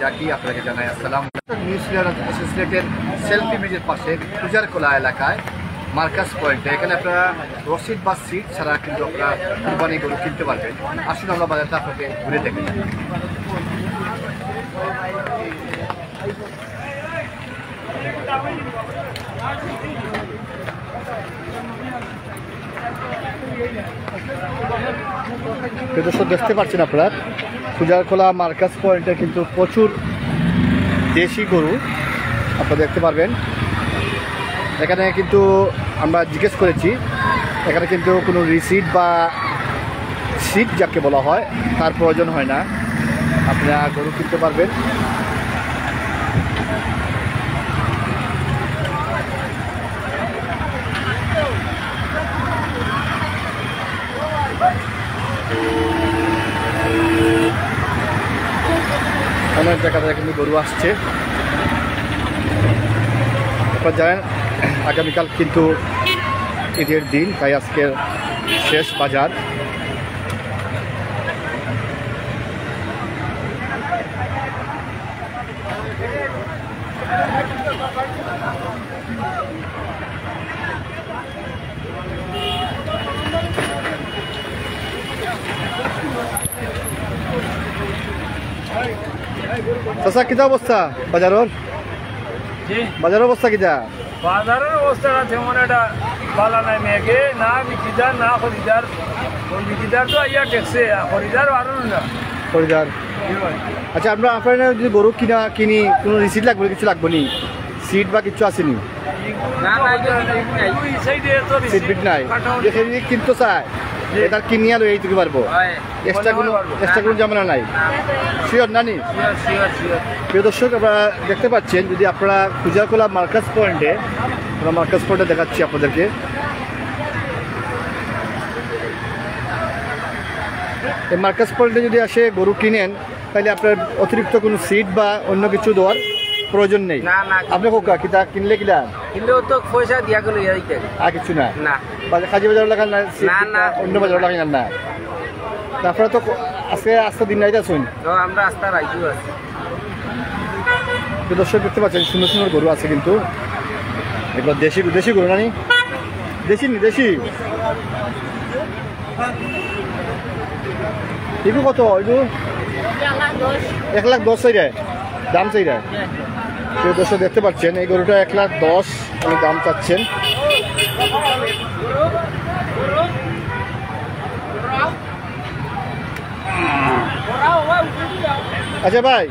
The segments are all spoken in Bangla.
জাকি আপনাকে জানাই আসসালাম। সিলেটের সেলফি ব্রিজের পাশে পূজারখোলা এলাকায় মার্কাস পয়েন্টে এখানে আপনারা রসিদ বা সিট ছাড়া কিন্তু আপনারা কুরবানি গরু কিনতে পারবেন। আসুন আমরা বাজারটা আপনাকে ঘুরে দেখে যাই। দর্শক দেখতে পাচ্ছেন আপনারা পূজারখোলা মার্কাস পয়েন্টে কিন্তু প্রচুর দেশি গরু আপনারা দেখতে পারবেন। এখানে কিন্তু আমরা জিজ্ঞেস করেছি, এখানে কিন্তু কোনো রিসিট বা সিট যাকে বলা হয় তার প্রয়োজন হয় না, আপনারা গরু কিনতে পারবেন। অনেক জায়গা থেকে কিন্তু গরু আসছে। আপনারা জানেন আগামীকাল কিন্তু ঈদের দিন, তাই আজকের শেষ বাজার। চাচা কিতা অবস্থা বাজারের? বাজারের অবস্থা কিতা? বাজারের অবস্থাটা তেমন একটা ভালো নাই, মেঘে না বিক্রিদার না খরিদার। বিক্রিদার তো ইয়া টেকছে, খরিদার আরো না খরিদার। আচ্ছা আপনারা যদি গরু কিনি কোনো রিসিট লাগবে, কিছু লাগবে নি? সিট বা কিছু আসেনি? সিট বিট নাই কিন্তু চায় এটা কিনিয়া লই এইটুকু পারবো, এক্সট্রা কোনো ঝামেলা নাই। শিওর নানি? প্রিয় দর্শক আপনারা দেখতে পাচ্ছেন, যদি আপনারা পূজারখোলা মার্কাস পয়েন্টে, আমরা মার্কাস পয়েন্টে দেখাচ্ছি আপনাদেরকে। এই মার্কাস পয়েন্টে যদি আসে গরু কিনেন তাহলে আপনার অতিরিক্ত কোনো সিট বা অন্য কিছু দেওয়ার প্রয়োজন নেই। আপনি কোকা কিতা কিনলে কিনা কিনলেও তো পয়সা দিয়া গেল আর কিছু না, না কাজী বাজার লাগান না, অন্য বাজার লাগান না। আপনারা তো আজকে আস্তে দিন নাইতে আসুন, আমরা আস্তে রাইজু আছি। দর্শক দেখতে পাচ্ছেন সুন্দর সুন্দর গরু আছে কিন্তু এগুলো দেশি গরু নানি? দেশি এগুলো কত? এগুলো 1,10,000 চাই দাম চাই। দর্শক দেখতে পাচ্ছেন এই গরুটা 1,10,000 উনি দাম চাচ্ছেন। আচ্ছা ভাই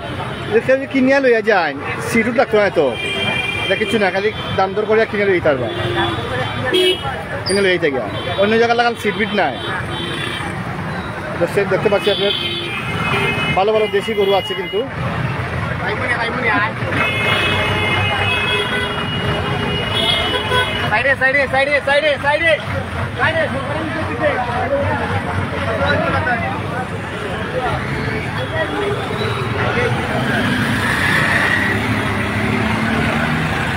কিনিয়া লইয়া যায়, সিটও লাগতো না তো, এটা কিছু না, খালি দাম দর করে কিনে লই তারবা কিনে লই থাকে। অন্য জায়গায় লাগান সিট বিট নাই। দেখতে পাচ্ছি আপনার ভালো ভালো দেশি গরু আছে কিন্তু।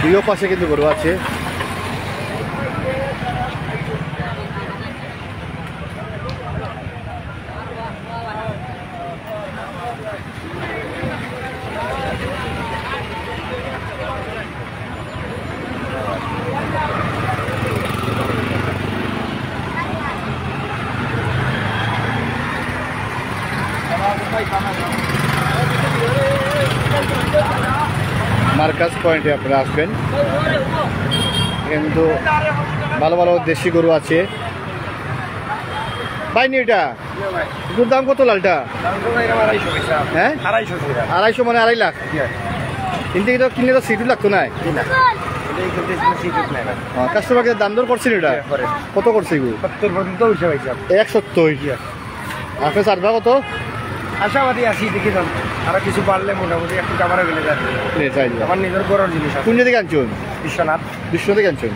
দুই পাশে কিন্তু গরু আছে। মার্কাস পয়েন্টে আপনারা আসবেন, কিন্তু ভালো ভালো দেশি গরু আছে। পাইনি এটা গরুর দাম কত? লালটা হ্যাঁ 250 মানে 2.5 লাখ। কিন্তু এটা কিনলে তো সিটও লাগতো না। কাস্টমারকে দাম দর করছেন, এটা কত করছে? 170। আপনি চারবা কত? আশাবাদী আছি, দেখি দাম আরো কিছু বাড়লে মোটামুটি একটু কামারে গেলে যায়। আমার নিজের গরুর জিনিস। কোন দিকে আনছেন? বিশ্বনাথ থেকে আনছেন।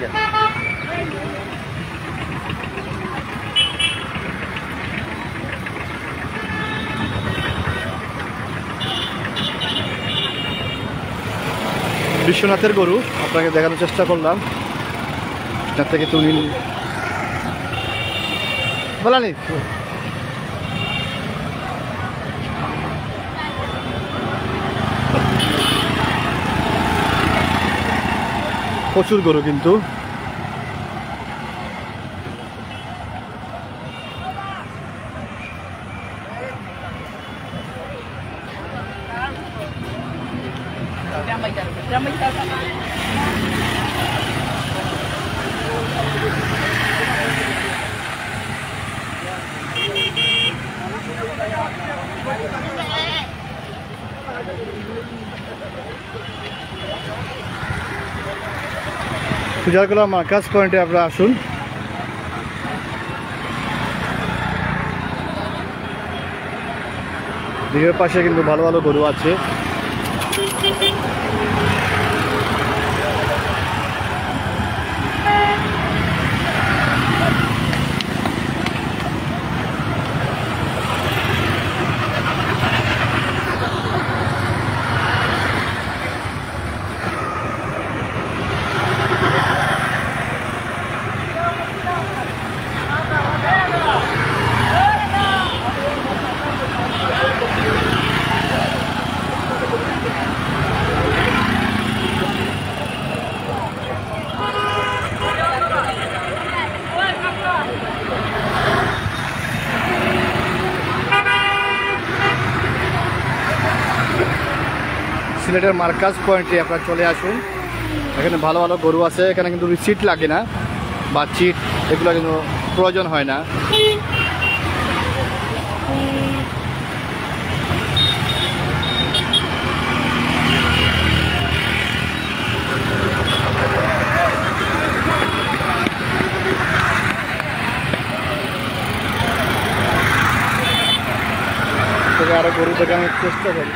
বিশ্বনাথের গরু আপনাকে দেখানোর চেষ্টা করলাম। তার থেকে তুমি বলানি প্রচুর গরু কিন্তু। সুজারকলা মার্কাস পয়েন্টে আপনারা আসুন। দিকের পাশে কিন্তু ভালো ভালো গরু আছে। সিলেটের মার্কাস পয়েন্টে আপনারা চলে আসুন। এখানে ভালো ভালো গরু আছে। এখানে কিন্তু রিসিট লাগে না বা চিট এগুলো কিন্তু প্রয়োজন হয় না। আরো গরু দেখানোর চেষ্টা করি।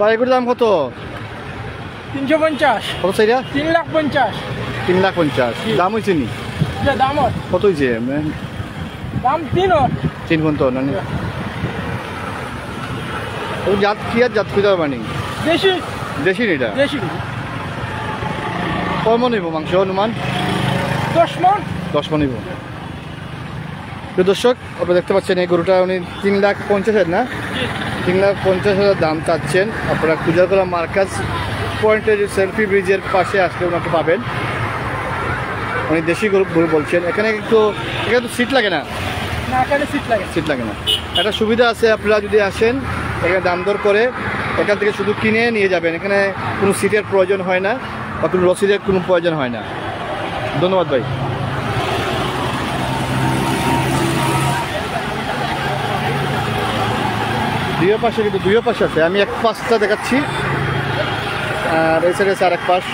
বাইকের দাম কত? 350। কত চাইরা? 350,000। 350,000 দাম হয়েছে নি? দাম কত হয়েছে? দাম 3 পর্যন্ত না? জাত কি আর জাত খুঁজে পানি? দেশি দেশি এটা? দেশি। কয় নিব মাংস অনুমান? 10 মণ। 10 মণ নিব। দর্শক আপনারা দেখতে পাচ্ছেন এই গরুটা উনি 3,50,000 না? 3,50,000 দাম চাচ্ছেন। আপনারা সুজারকলা মার্কাস পয়েন্টের সেলফি ব্রিজের পাশে আসলে ওনাকে পাবেন। উনি দেশি গরু বলছেন। এখানে তো সিট লাগে না? না, এখানে সিট লাগে না। একটা সুবিধা আছে, আপনারা যদি আসেন এখানে দাম দর করে এখান থেকে শুধু কিনে নিয়ে যাবেন। এখানে কোনো সিটের প্রয়োজন হয় না বা কোনো রসিদের কোনো প্রয়োজন হয় না। ধন্যবাদ ভাই। দুইও পাশে কিন্তু দুইও পাশে আছে। আমি এক পাশটা দেখাচ্ছি আর এই সাইডে আছে আর এক পাশ।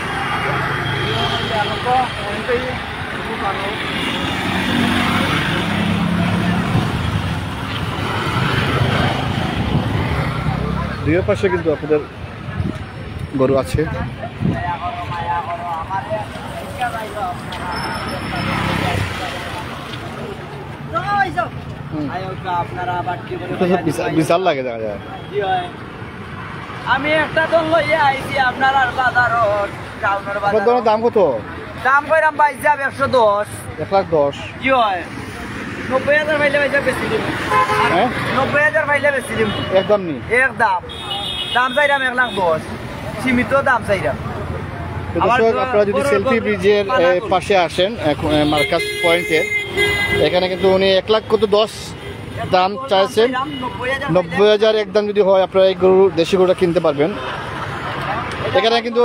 দুইও পাশে কিন্তু আপনাদের গরু আছে। বিশাল লাগে দেখা যায়। আমি একটা দল লইয়া আইছি আপনার দাম কত? দাম কইরাম পাইছি 110। 1,10,000 কি হয়? 90,000 পাইলে বেশি দিব। হ্যাঁ, 90,000 পাইলে বেশি দিব। একদম নি? একদম দাম চাইরাম 1,10,000। সীমিত দাম চাইরাম। দর্শক আপনারা যদি সেলফি ব্রিজের পাশে আসেন মার্কাস পয়েন্টের, এখানে কিন্তু উনি 1,10,000 দাম চাইছেন। 90,000 একদম যদি হয় আপনারা এই গরু দেশি গরুটা কিনতে পারবেন। এখানে কিন্তু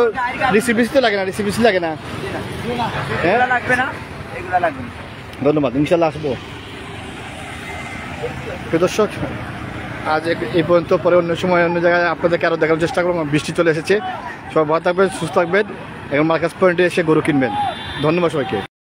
রিসিপিসি লাগে না? রিসিপিসি লাগে না? হ্যাঁ, লাগবে না, এগুলা লাগবে না। ধন্যবাদ, ইনশাল্লাহ আসবো। দর্শক আজ এই পর্যন্ত, পরে অন্য সময় অন্য জায়গায় আপনাদেরকে আরও দেখার চেষ্টা করবো। বৃষ্টি চলে এসেছে, সবাই ভালো থাকবেন, সুস্থ থাকবেন। এখন মার্কাস পয়েন্টে এসে গরু কিনবেন। ধন্যবাদ সবাইকে।